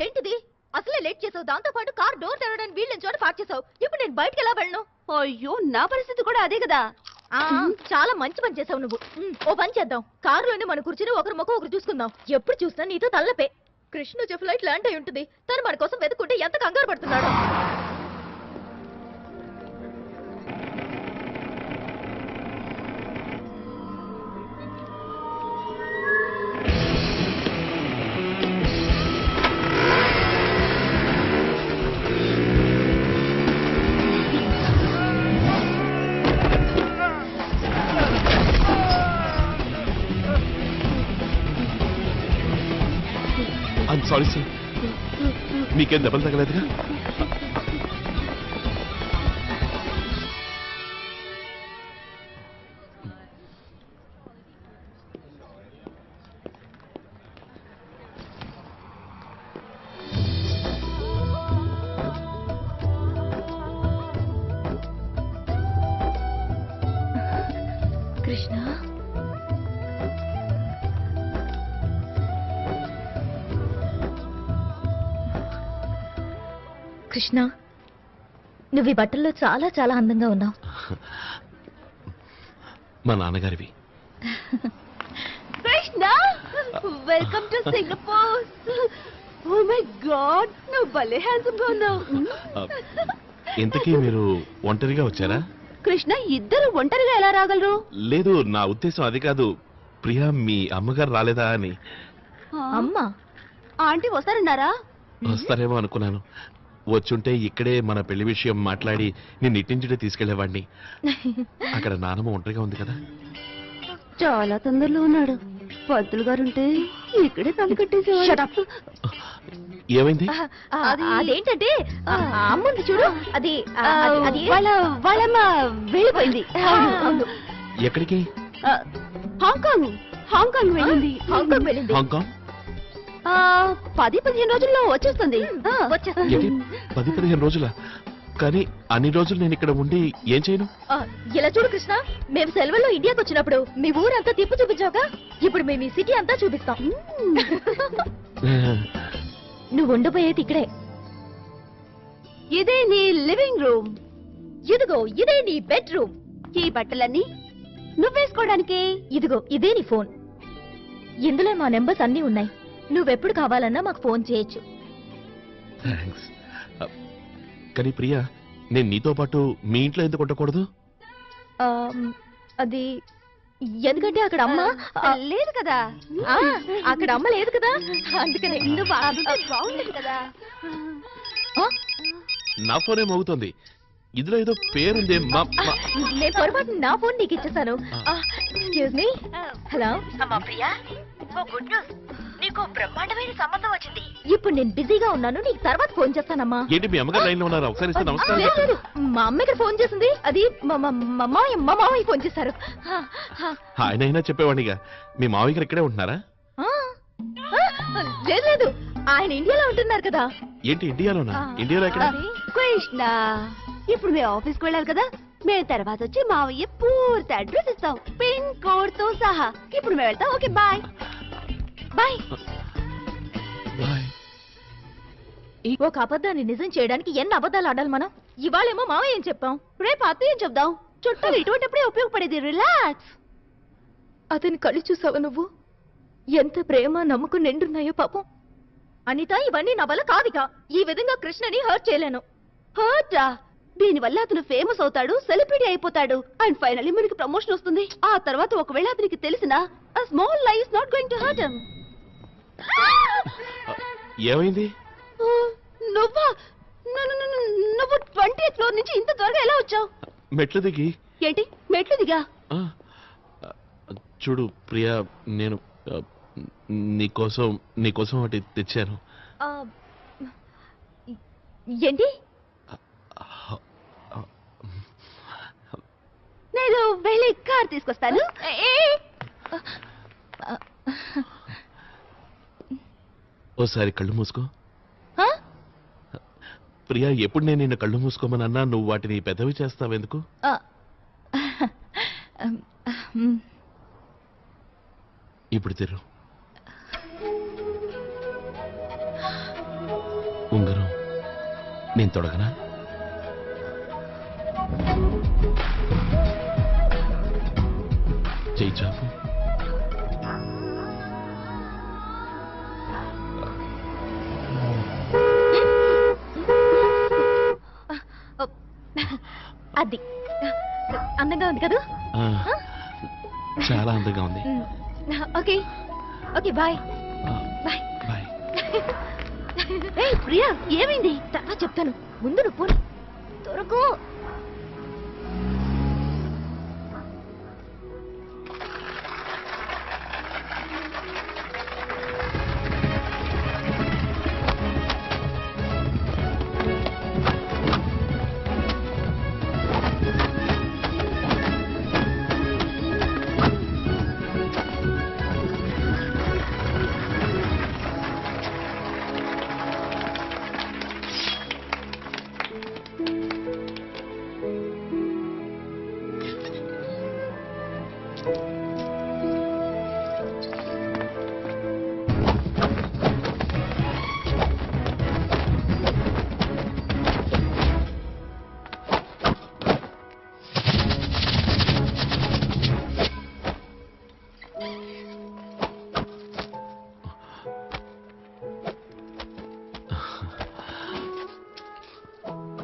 ఏంటిది? అసలే లేట్ చేసావు. దాంతో పాటు కార్ డోర్ తెరవడానికి వీళ్ళ చోట పార్క్ చేసావు. ఇప్పుడు నేను బయటకు ఎలా వెళ్ళను? అయ్యో, నా పరిస్థితి కూడా అదే కదా. చాలా మంచి పని చేసావు నువ్వు. ఓ పని చేద్దాం, కారులోనే మన కూర్చుని ఒకరి ముఖం ఒకరు చూసుకుందాం. ఎప్పుడు చూసినా నీతో తల్లపే. కృష్ణ చెఫ్ ఫ్లైట్ ల్యాండ్ అయి ఉంటుంది. తను మన కోసం వెతుకుంటే ఎంత కంగారు పడుతున్నాడు. సారీ సార్, మీకేం దెబ్బలు తగలేదుగా? కృష్ణ, కృష్ణ, నువ్వు ఈ బట్టల్లో చాలా చాలా అందంగా ఉన్నావు. మా నాన్నగారివి. Krishna, welcome to Singapore. Oh my god, నువ్వు భలే హ్యాండ్సమ్ గా ఉన్నావు. ఇంతకీ మీరు ఒంటరిగా వచ్చారా? కృష్ణ, ఇద్దరు ఒంటరిగా ఎలా రాగలరు? లేదు, నా ఉద్దేశం అది కాదు. ప్రియా, మీ అమ్మగారు రాలేదా అని. అమ్మా, ఆంటీ వస్తారన్నారా? వస్తారేమో అనుకున్నాను. వచ్చుంటే ఇక్కడే మన పెళ్లి విషయం మాట్లాడి నేను ఇట్టించుడే తీసుకెళ్లేవాడిని. అక్కడ నానమ్మ ఒంటరిగా ఉంది కదా. చాలా తొందరలో ఉన్నాడు. పంతులు గారు ఉంటే ఇక్కడే తల కట్టేసేవాడు. ఏమైంది? అదేంటంటే అమ్ముంది చూడు, అది వాళ్ళమ్మ వెళ్ళిపోయింది. ఎక్కడికి? హాంకాంగ్. హాంకాంగ్ వెళ్ళింది. హాంకాంగ్ వెళ్ళింది. హాంకాంగ్ 10-15 రోజుల్లో వచ్చేస్తుంది. 10-15 రోజుల? కానీ అన్ని రోజులు నేను ఇక్కడ ఉండి ఏం చేయను? ఇలా చూడు కృష్ణ, మేము సెలవుల్లో ఇండియాకి వచ్చినప్పుడు మీ ఊరంతా తిప్పు చూపించావుగా, ఇప్పుడు మేము ఈ సిటీ అంతా చూపిస్తాం. నువ్వు ఉండిపోయేది ఇక్కడే. ఇదే నీ లివింగ్ రూమ్. ఇదిగో ఇదే నీ బెడ్రూమ్. ఈ బట్టలన్నీ నువ్వేసుకోవడానికి. ఇదిగో ఇదే నీ ఫోన్. ఇందులో మా నెంబర్స్ అన్నీ ఉన్నాయి. నువ్వెప్పుడు కావాలన్నా మాకు ఫోన్ చేయొచ్చు. థాంక్స్. కానీ ప్రియా, నేను నీతో పాటు మీ ఇంట్లో ఎందుకు ఉండకూడదు? అది ఎందుకంటే అక్కడ అమ్మ లేదు కదా. అక్కడ అమ్మ లేదు కదా, అందుకనే. బాగుండదు కదా. నా ఫోనే మోగుతోంది. ఇందులో ఏదో పేరుంది. నేను పొరపాటు నా ఫోన్ నీకు ఇచ్చేసాను. Excuse me. హలో అమ్మా ప్రియా, గుడ్ న్యూస్. నీకు బ్రహ్మాండమైన సంబంధం వచ్చింది. ఇప్పుడు నేను బిజీగా ఉన్నాను, నీకు తర్వాత ఫోన్ చేస్తానమ్మా. ఏంటి మీ అమ్మగారు లైన్ లో ఉన్నారు? ఒకసారి ఇస్తే నమస్కారం. లేదు, మా అమ్మ ఇక్కడ ఫోన్ చేసింది. అది మా మామయ్య ఫోన్ చేశారు. ఆయనైనా చెప్పేవాడిగా. మీ మావయ్య గారు ఇక్కడే ఉంటున్నారా? లేదు లేదు, ఆయన ఇండియాలో ఉంటున్నారు కదా. ఏంటి ఇండియాలోనా? ఇండియాలో ఎక్కడ? కృష్ణ, ఇప్పుడు మేము ఆఫీస్కి వెళ్ళాలి కదా. మేము తర్వాత వచ్చి మావయ్య పూర్తి అడ్రస్ ఇస్తాం, పిన్ కోడ్ తో సహా. ఇప్పుడు మేము వెళ్తాం. Okay, bye bye. ఒక అబద్ధాన్ని నిజం చేయడానికి ఎన్ని అబద్ధాలు ఆడాలి మనం? ఇవాళేమో మావయ్య ఏం చెప్పాం, రేపు అత్తయ్య చెప్దాం. చుట్టాలు ఇటువంటిప్పుడే ఉపయోగపడేది. రిలాక్స్. అతని కళ్ళు చూసావా నువ్వు? ఎంత ప్రేమ నమ్మకం నిండున్నాయో పాపం. అనిత, ఇవన్నీ నా వల్ల కాదిగా. ఈ విధంగా కృష్ణని హర్ట్ చేయలేను. హర్టా? దీనివల్ల అతను ఫేమస్ అవుతాడు, సెలబ్రిటీ అయిపోతాడు, అండ్ ఫైనల్లీ మనకి ప్రమోషన్ వస్తుంది. ఆ తర్వాత ఒకవేళ అతనికి తెలిసినా a small lie is not going to hurt him. ఏమైంది? నువ్వు 20th ఫ్లోర్ నుంచి ఇంత త్వరగా ఎలా వచ్చావు? మెట్లు దిగి. ఏంటి మెట్లు దిగా? చూడు ప్రియా, నేను నీకోసం ఒకటి తెచ్చాను. ఏంటి? నేను వెళ్ళి కార్ తీసుకొస్తాను. ఓసారి కళ్ళు మూసుకో. ప్రియా, ఎప్పుడు నేను నిన్న కళ్ళు మూసుకోమనన్నా నువ్వు వాటిని పెద్దవి చేస్తావెందుకు? ఇప్పుడు తిరు. ఉంగరం నేను తొడగనా? చేయి చాపు. అది అందంగా ఉంది కదా? చాలా అందంగా ఉంది. Okay okay bye bye. Bye. Priya ఏమైంది? తర్వాత చెప్తాను, ముందు నువ్వు పోనీ త్వరగా.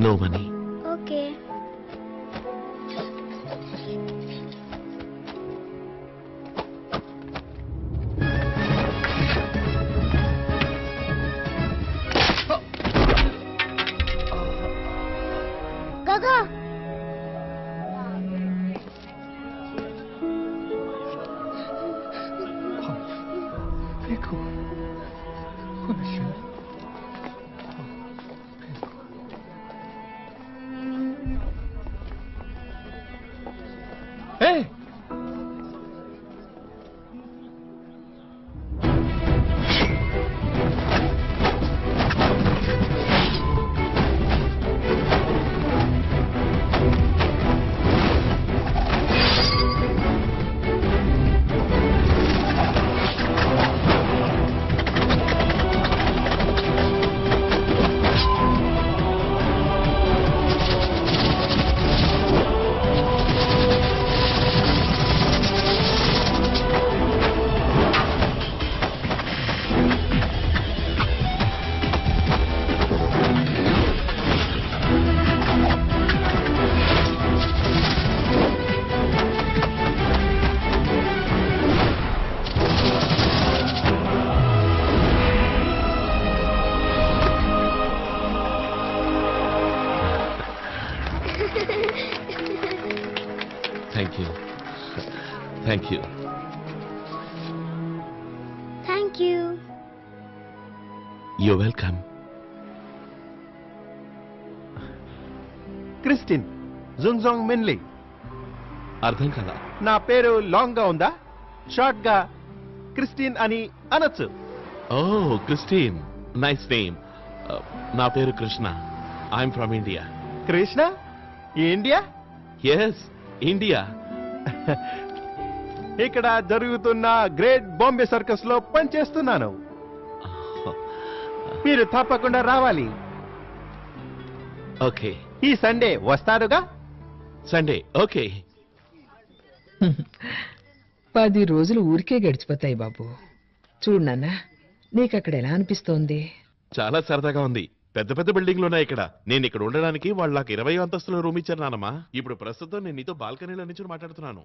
No money. Okay. Gaga. Hey! Thank you. Thank you. Thank you. You're welcome. Christine జుంగ్జాంగ్ మిన్లీ. అర్థం కదా? నా పేరు లాంగ్ గా ఉందా? షార్ట్ గా క్రిస్టిన్ అని అనొచ్చు. Oh Christine, nice name. నా పేరు Krishna. I'm from India. Krishna? India? Yes, India. ఇక్కడ జరుగుతున్న గ్రేట్ బాంబే సర్కస్ లో పనిచేస్తున్నాను. మీరు తప్పకుండా రావాలి. ఓకే. ఈ సండే వస్తారుగా? Sunday okay. 10 రోజులు ఊరికే గడిచిపోతాయి బాబు. చూడు నాన్న, నీకు అక్కడ ఎలా అనిపిస్తోంది? చాలా సరదాగా ఉంది. పెద్ద పెద్ద బిల్డింగ్లు ఉన్నాయి ఇక్కడ. నేను ఇక్కడ ఉండడానికి వాళ్ళు నాకు 20 అంతస్తుల రూమ్ ఇచ్చారు నానమ్మా. ఇప్పుడు ప్రస్తుతం నేను నీతో బాల్కనీలో నుంచి మాట్లాడుతున్నాను.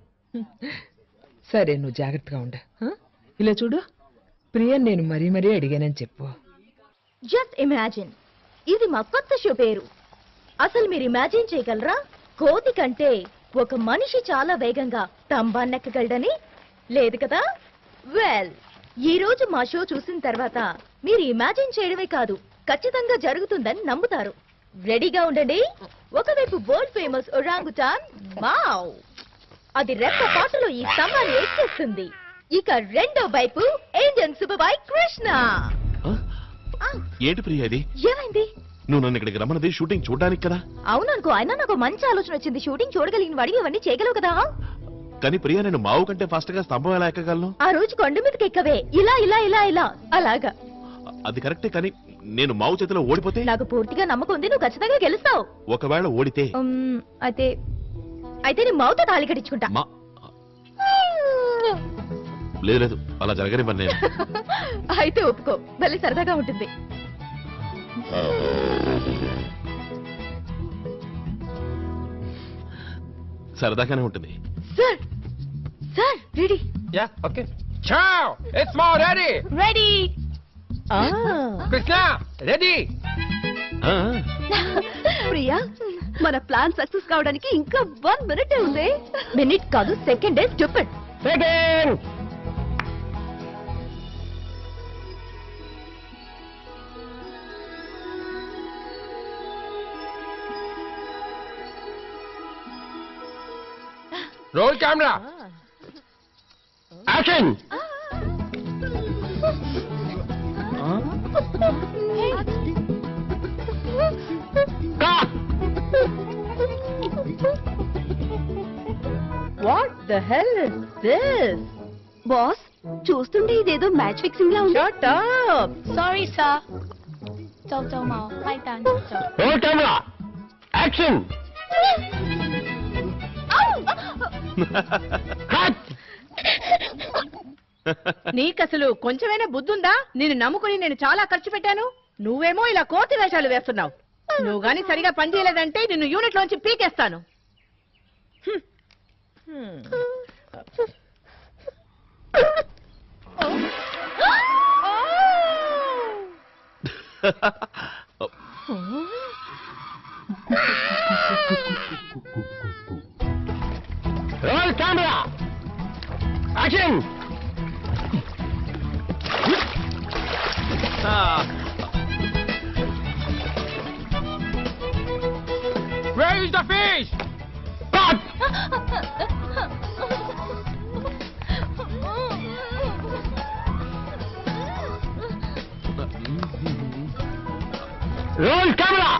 సరే, నువ్వు జాగ్రత్తగా ఉండు. ఇలా చూడు, ప్రియ నేను మరీ మరీ అడిగానని చెప్పు. జస్ట్ ఇమాజిన్, ఇది మా కొత్త షో పేరు. అసలు మీరు ఇమాజిన్ చేయగలరా? కోతి కంటే ఒక మనిషి చాలా వేగంగా తంబాన్నెక్కగలడని? లేదు కదా? వెల్, ఈ రోజు మా షో చూసిన తర్వాత మీరు ఇమాజిన్ చేయడమే కాదు, ఖచ్చితంగా జరుగుతుందని నమ్ముతారు. రెడీగా ఉండండి. ఒకవైపు వరల్డ్ ఫేమస్ ఒరాంగుటాన్ మావ్, అది రెక్క పాటలో ఈ స్తంభాన్ని ఎక్కేస్తుంది. ఇక రెండో వైపు ఇండియన్ సూపర్ బాయ్ కృష్ణ. ఏంటి ప్రియ ఇది? ఏమైంది? నువ్వు నన్ను ఇక్కడికి రమ్మన్నది షూటింగ్ చూడడానికి కదా? అవుననుకో, అయినా నాకు మంచి ఆలోచన వచ్చింది. షూటింగ్ చూడగలిగిన వాడివి ఇవన్నీ చేయగలవు కదా. కానీ ప్రియ, నేను మావు కంటే ఫాస్ట్ గా స్తంభం ఎలా ఎక్కగలను? ఆ రోజు కొండ మీదకి ఎక్కవే, ఇలా ఇలా ఇలా ఇలా అలాగా. అది కరెక్టే, కానీ నేను మావు చేతిలో ఓడిపోతే? నాకు పూర్తిగా నమ్మకం ఉంది, నువ్వు ఖచ్చితంగా గెలుస్తావు. ఒకవేళ ఓడితే? అయితే అయితే నీ మావుతో తాళి కట్టించుకుంటా. లేదు లేదు, అలా జరగనివ్వను నేను. అయితే ఒప్పుకో, మళ్ళీ సరదాగా ఉంటుంది. సరదాగానే ఉంటుంది. Sir sir ready? Yeah, okay. Ciao! It's more ready! Ready. Krishna, ready! ఆ, ప్రియా, మన ప్లాన్ సక్సెస్ కావడానికి ఇంకా 1 minute ఉంది. మినిట్ కాదు, second. Stupid. Second! Roll camera! Action! Cut! What the hell is this? Boss, చూస్తుంటే ఇదేదో మ్యాచ్ ఫిక్సింగ్ లా ఉంది. Shut up. Sorry, sir. 周周毛卖单走。 Roll camera! Action! Cut! నీకసలు కొంచెమైనా బుద్ధుందా? నిన్ను నమ్ముకుని నేను చాలా ఖర్చు పెట్టాను, నువ్వేమో ఇలా కోతి వేషాలు వేస్తున్నావు. నువ్వు గాని సరిగా పనిచేయలేదంటే నిన్ను యూనిట్ లోంచి పీకేస్తాను. Roll camera! Action! Where is the fish? Cut! Roll camera!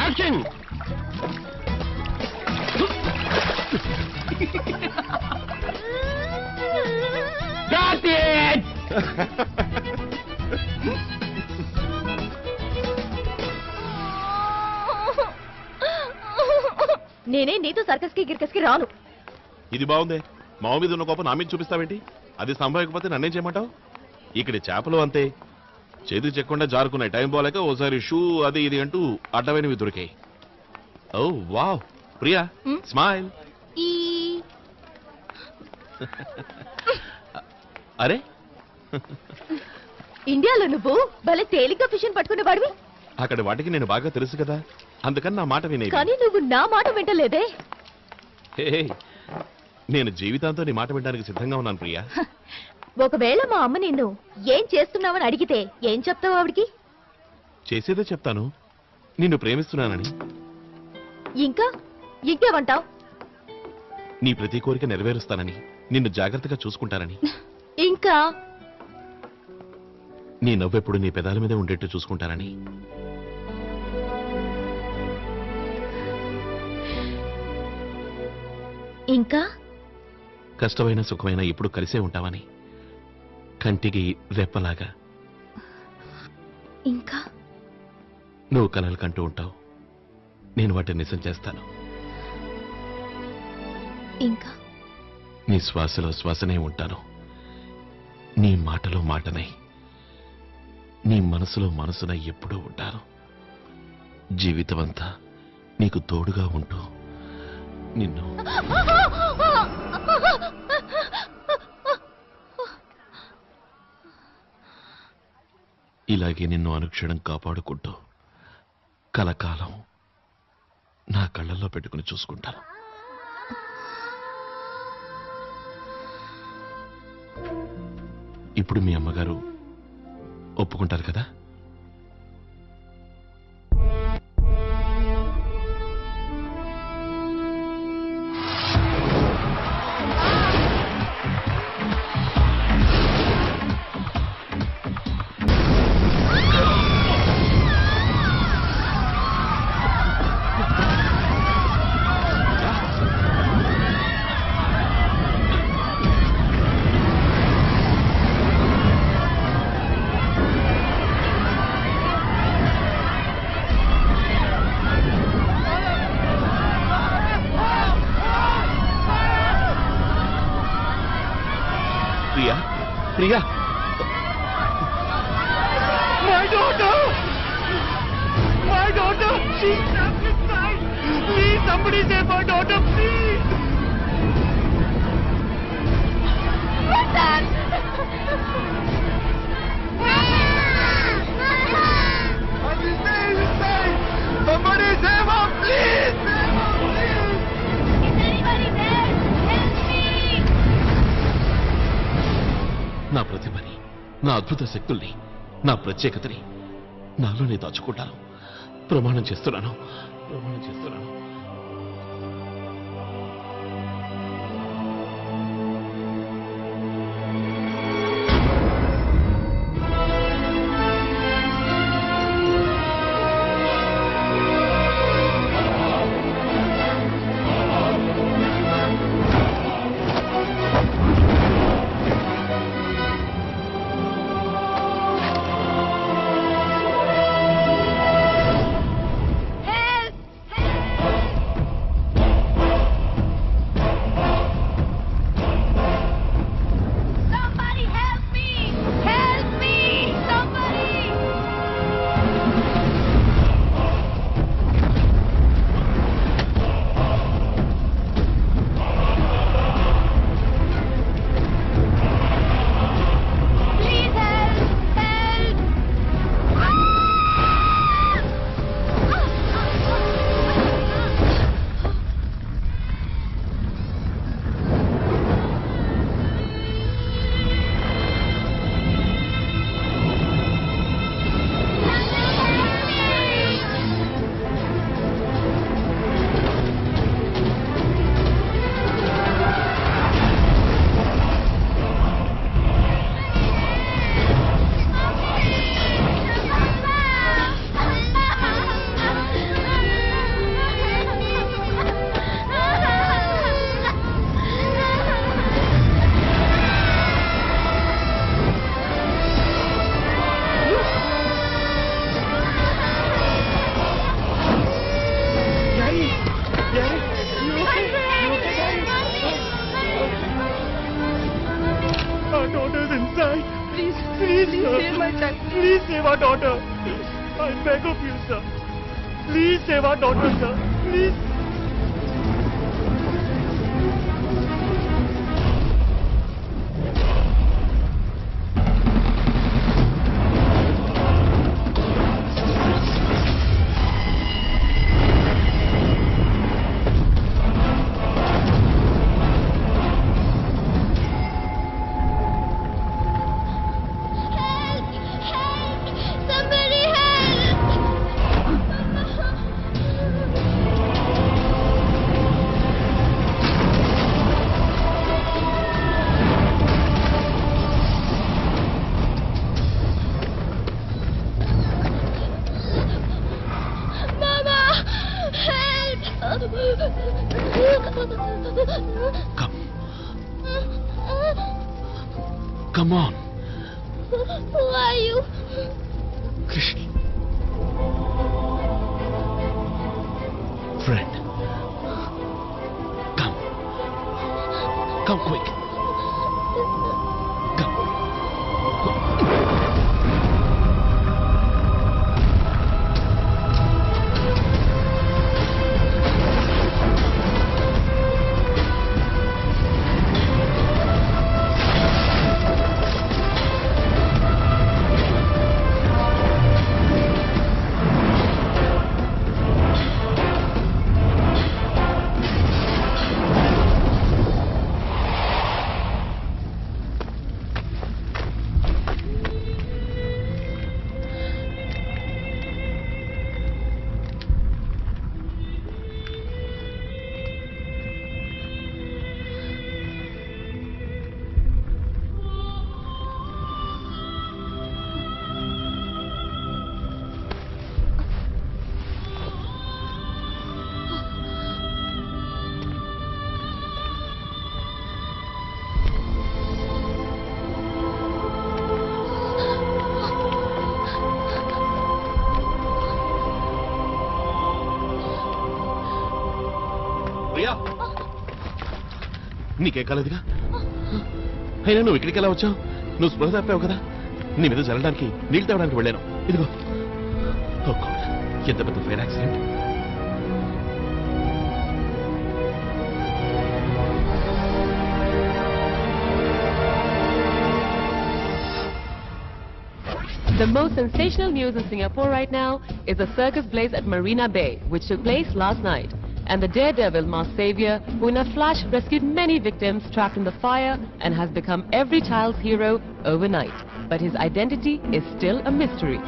Action! Got it! నేనే నీతో సర్కస్ కి గిర్కస్ కి రాను. ఇది బాగుంది. మావ మీద ఉన్న కోపం నా మీద చూపిస్తావేంటి? అది సంభవించకపోతే నన్నేం చేయమంటావు? ఇక్కడ చేపలు అంతే, చేతికి చెక్కకుండా జారుకున్నాయి. టైం పోలేక ఓసారి షూ అది ఇది అంటూ అడ్డమైనవి దొరికాయి. ఓ వావ్, ప్రియా స్మైల్. అరే, ఇండియాలో నువ్వు భలే తేలిగ్గా ఫిష్ పట్టుకునే వాడివి. అక్కడ వాటికి నేను బాగా తెలుసు కదా, అందుకని నా మాట వినేది. కానీ నువ్వు నా మాట వింటలేదే. హే, నేను జీవితాంతో నీ మాట వినడానికి సిద్ధంగా ఉన్నాను ప్రియా. ఒకవేళ మా అమ్మ నిన్ను ఏం చేస్తున్నావని అడిగితే ఏం చెప్తావు ఆవిడికి? చేసేదే చెప్తాను, నిన్ను ప్రేమిస్తున్నానని. ఇంకా ఇంకేమంటావు? నీ ప్రతి కోరిక నెరవేరుస్తానని, నిన్ను జాగ్రత్తగా చూసుకుంటానని. ఇంకా నీ నవ్వెప్పుడు నీ పెదాల మీద ఉండేట్టు చూసుకుంటానని. ఇంకా కష్టమైన సుఖమైన ఎప్పుడు కలిసే ఉంటావని, కంటికి రెప్పలాగా. ఇంకా నువ్వు కలలు కంటూ ఉంటావు, నేను వాటిని నిజం చేస్తాను. ఇంకా నీ శ్వాసలో శ్వాసనే ఉంటాను, నీ మాటలో మాటనై, నీ మనసులో మనసునై ఎప్పుడూ ఉంటాను. జీవితమంతా నీకు తోడుగా ఉంటూ నిన్ను. ఇలాగే నిన్ను అనుక్షణం కాపాడుకుంటూ కలకాలం నా కళ్ళల్లో పెట్టుకుని చూసుకుంటాను. ఇప్పుడు మీ అమ్మగారు ఒప్పుకుంటారు కదా? Somebody save my daughter, please! Somebody save her, please! నా ప్రతిభని, నా అద్భుత శక్తుల్ని, నా ప్రత్యేకతని నాలోనే దాచుకుంటాను. ప్రమాణం చేస్తున్నాను. Please save our daughter. I beg of you, sir. Please save our daughter, sir. Please. Come on. Who are you? Krishna. Friend. Come. Come quick. Come. Priya, నీకేం కాలేదుగా? అయినా నువ్వు ఇక్కడికి ఎలా వచ్చావు? నువ్వు స్పృహ తప్పావు కదా. నీ మీద జరగడానికి నీళ్ళు తేవడానికి వెళ్ళాను. ఇదిగో. ఓ గాడ్, ఎంత పెద్ద fire accident. The most sensational news in Singapore right now is the circus blaze at Marina Bay, which took place last night. And the daredevil masked savior, who in a flash rescued many victims trapped in the fire and has become every child's hero overnight. But his identity is still a mystery.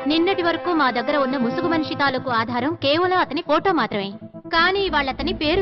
నిన్నటి వరకు మా దగ్గర ఉన్న ముసుగు మనిషి తాలూకు ఆధారం కేవలం అతని ఫోటో మాత్రమే. కానీ వాళ్ళతని పేరు